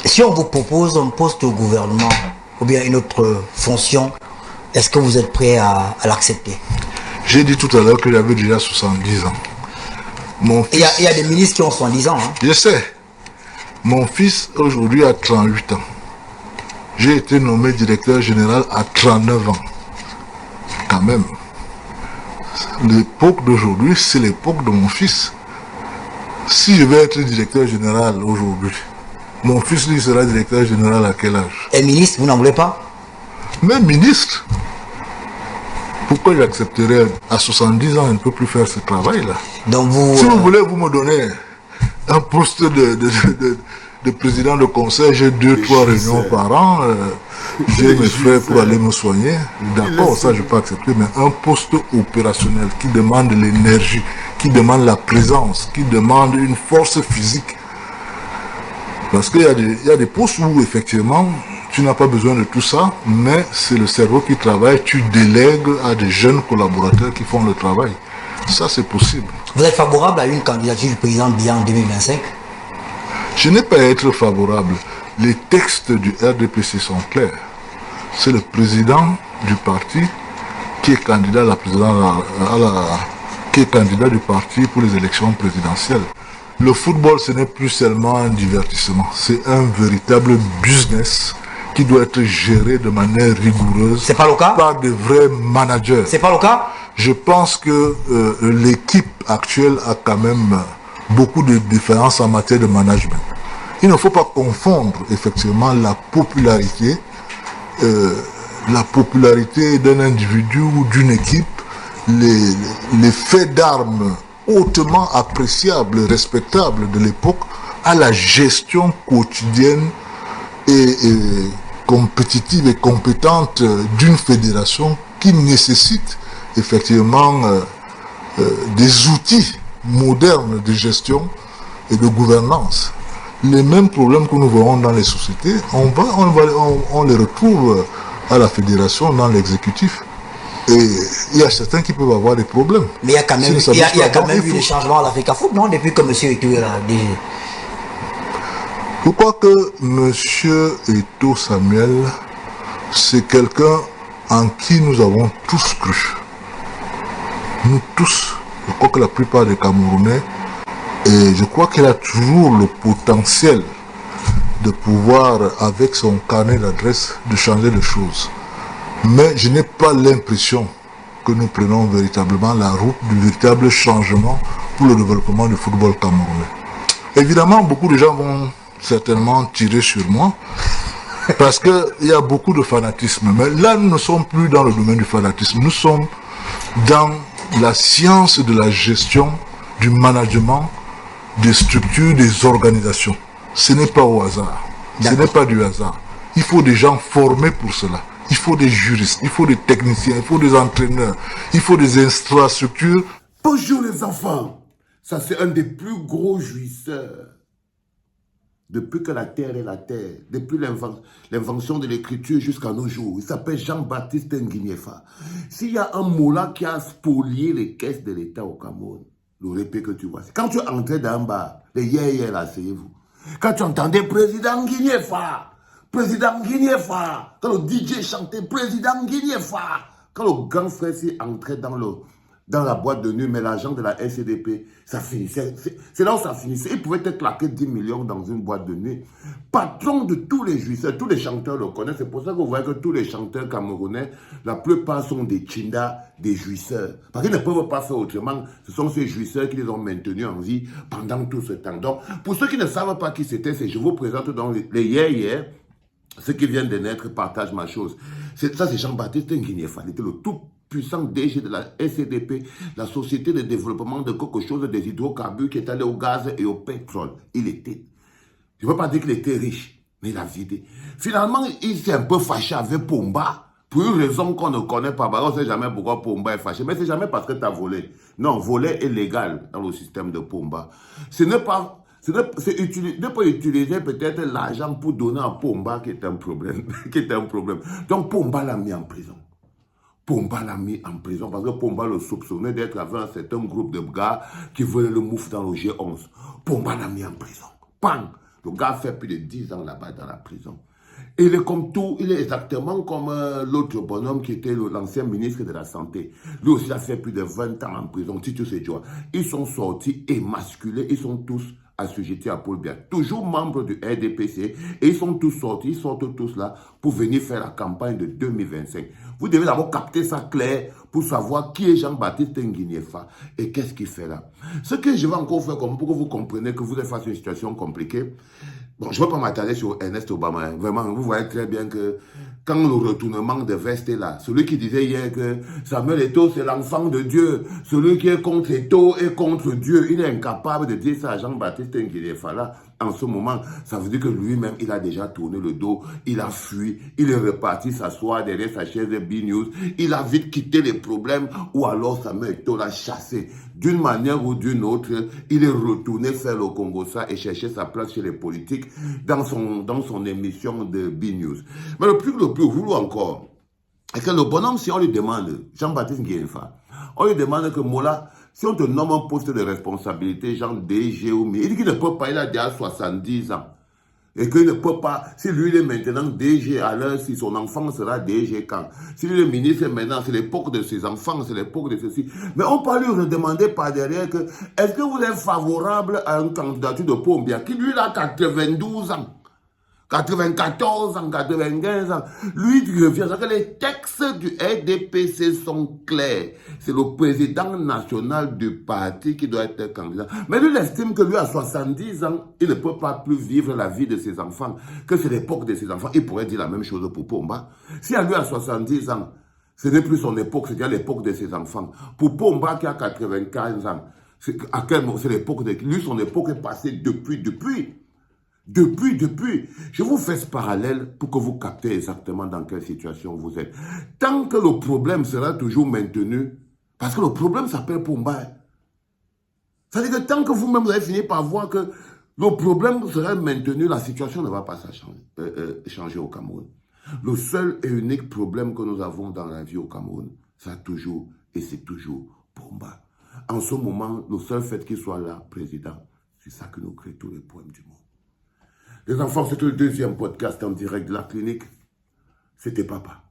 Si on vous propose un poste au gouvernement ou bien une autre fonction, est-ce que vous êtes prêt à l'accepter? J'ai dit tout à l'heure que j'avais déjà 70 ans. Mon fils, il y a des ministres qui ont 70 ans. Hein. Je sais. Mon fils aujourd'hui a 38 ans. J'ai été nommé directeur général à 39 ans. Quand même. L'époque d'aujourd'hui, c'est l'époque de mon fils. Si je vais être directeur général aujourd'hui, mon fils lui sera directeur général à quel âge? Et ministre, vous n'en voulez pas? Même ministre. Pourquoi j'accepterais à 70 ans, je ne peux plus faire ce travail-là? Donc vous, si vous voulez, vous me donnez un poste de président de conseil, j'ai 2-3 réunions par an, j'ai mes frais pour aller me soigner. D'accord, ça je peux accepter, mais un poste opérationnel qui demande l'énergie, qui demande la présence, qui demande une force physique. Parce qu'il y a des postes où effectivement, tu n'as pas besoin de tout ça, mais c'est le cerveau qui travaille, tu délègues à des jeunes collaborateurs qui font le travail. Ça, c'est possible. Vous êtes favorable à une candidature du président Biya en 2025? Je n'ai pas à être favorable. Les textes du RDPC sont clairs. C'est le président du parti qui est candidat à la présidence, qui est candidat du parti pour les élections présidentielles. Le football, ce n'est plus seulement un divertissement. C'est un véritable business qui doit être géré de manière rigoureuse. C'est pas le cas? Par de vrais managers. C'est pas le cas? Je pense que l'équipe actuelle a quand même beaucoup de différences en matière de management. Il ne faut pas confondre effectivement la popularité d'un individu ou d'une équipe, les faits d'armes hautement appréciables, respectables de l'époque, à la gestion quotidienne et compétitive et compétente d'une fédération qui nécessite effectivement des outils modernes de gestion et de gouvernance. Les mêmes problèmes que nous voyons dans les sociétés, on les retrouve à la fédération, dans l'exécutif. Et il y a certains qui peuvent avoir des problèmes. Mais il y a quand même, eu des changements à l'Africa Foot, non? Depuis que M. Eto'o est là. Je crois que M. Eto'o Samuel, c'est quelqu'un en qui nous avons tous cru. Nous tous, je crois que la plupart des Camerounais, et je crois qu'il a toujours le potentiel de pouvoir, avec son carnet d'adresse, de changer les choses. Mais je n'ai pas l'impression que nous prenons véritablement la route du véritable changement pour le développement du football camerounais. Évidemment, beaucoup de gens vont certainement tirer sur moi, parce qu'il y a beaucoup de fanatisme. Mais là, nous ne sommes plus dans le domaine du fanatisme. Nous sommes dans la science de la gestion, du management, des structures, des organisations. Ce n'est pas au hasard. Ce n'est pas du hasard. Il faut des gens formés pour cela. Il faut des juristes, il faut des techniciens, il faut des entraîneurs, il faut des infrastructures. Bonjour les enfants. Ça, c'est un des plus gros jouisseurs. Depuis que la terre est la terre, depuis l'invention de l'écriture jusqu'à nos jours. Il s'appelle Jean-Baptiste Nguiniefa. S'il y a un mot là qui a spolié les caisses de l'État au Cameroun, le répé que tu vois. Quand tu entrais dans un bar, les hier là, asseyez-vous. Quand tu entendais Président Nguiniefa, Président Nguiniefa, quand le DJ chantait Président Nguiniefa, quand le grand frère entrait dans la boîte de nuit, mais l'agent de la SCDP, ça finissait. C'est là où ça finissait. Il pouvait être claqué 10 millions dans une boîte de nuit. Patron de tous les jouisseurs, tous les chanteurs le connaissent. C'est pour ça que vous voyez que tous les chanteurs camerounais, la plupart sont des chindas, des jouisseurs. Parce qu'ils ne peuvent pas faire autrement. Ce sont ces jouisseurs qui les ont maintenus en vie pendant tout ce temps. Donc, pour ceux qui ne savent pas qui c'était, je vous présente donc les hier. Ceux qui viennent de naître partagent ma chose. Ça, c'est Jean-Baptiste Nguiniefa. Il était le tout puissant DG de la SCDP, la Société de développement de quelque chose des hydrocarbures qui est allé au gaz et au pétrole. Il était. Je ne veux pas dire qu'il était riche, mais il a vidé. Finalement, il s'est un peu fâché avec Pomba. Pour une raison qu'on ne connaît pas. On ne sait jamais pourquoi Pomba est fâché. Mais c'est jamais parce que tu as volé. Non, voler est légal dans le système de Pomba. Ce n'est pas... ne pas utiliser peut-être l'argent pour donner à Pomba qui est un problème. Donc Pomba l'a mis en prison. Pomba l'a mis en prison parce que Pomba le soupçonnait d'être avec un certain groupe de gars qui venaient le mouf dans le G11. Pomba l'a mis en prison. Pang! Le gars fait plus de 10 ans là-bas dans la prison. Et il est comme tout, il est exactement comme l'autre bonhomme qui était l'ancien ministre de la Santé. Lui aussi a fait plus de 20 ans en prison, Titus Edjoa. Ils sont sortis émasculés, ils sont tous assujettis à Paul Biya, toujours membres du RDPC, et ils sont tous sortis, ils sortent tous là pour venir faire la campagne de 2025. Vous devez d'abord capter ça clair pour savoir qui est Jean-Baptiste Nguyefa et qu'est-ce qu'il fait là. Ce que je vais encore faire comme pour que vous compreniez que vous êtes face à une situation compliquée. Bon, je ne vais pas m'attarder sur Ernest Obama. Hein. Vraiment, vous voyez très bien que quand le retournement de veste est là, celui qui disait hier que Samuel Eto'o, c'est l'enfant de Dieu, celui qui est contre Eto'o est contre Dieu, il est incapable de dire ça à Jean-Baptiste Nguyefa là. En ce moment, ça veut dire que lui-même, il a déjà tourné le dos, il a fui, il est reparti s'asseoir derrière sa chaise de B-News, il a vite quitté les problèmes, ou alors Samuel Eto'o l'a chassé. D'une manière ou d'une autre, il est retourné faire le Congo-Ça et chercher sa place chez les politiques dans son émission de B-News. Mais le plus rouleau encore, est que le bonhomme, si on lui demande, Jean-Baptiste Nguyefa, on lui demande que Mola, si on te nomme un poste de responsabilité, genre DG ou il dit qu'il ne peut pas, il a déjà 70 ans. Et qu'il ne peut pas, si lui il est maintenant DG à l'heure, si son enfant sera DG quand. Si lui est ministre maintenant, c'est l'époque de ses enfants, c'est l'époque de ceci. Mais on peut lui redemander par derrière que, est-ce que vous êtes favorable à une candidature de Paul Biya, qui lui il a 92 ans. 94 ans, 95 ans. Lui, il revient. Que les textes du RDPC sont clairs. C'est le président national du parti qui doit être candidat. Mais lui, il estime que lui, à 70 ans, il ne peut pas plus vivre la vie de ses enfants, que c'est l'époque de ses enfants. Il pourrait dire la même chose pour Pomba. Si à lui, à 70 ans, ce n'est plus son époque, c'est déjà l'époque de ses enfants. Pour Pomba, qui a 95 ans, c'est l'époque de lui, son époque est passée depuis. Je vous fais ce parallèle pour que vous captez exactement dans quelle situation vous êtes. Tant que le problème sera toujours maintenu, parce que le problème s'appelle Pomba. C'est-à-dire que tant que vous-même vous allez finir par voir que le problème sera maintenu, la situation ne va pas changer au Cameroun. Le seul et unique problème que nous avons dans la vie au Cameroun, c'est toujours Pomba. En ce moment, le seul fait qu'il soit là, président, c'est ça qui nous crée tous les problèmes du monde. Les enfants, c'était le deuxième podcast en direct de la clinique. C'était papa.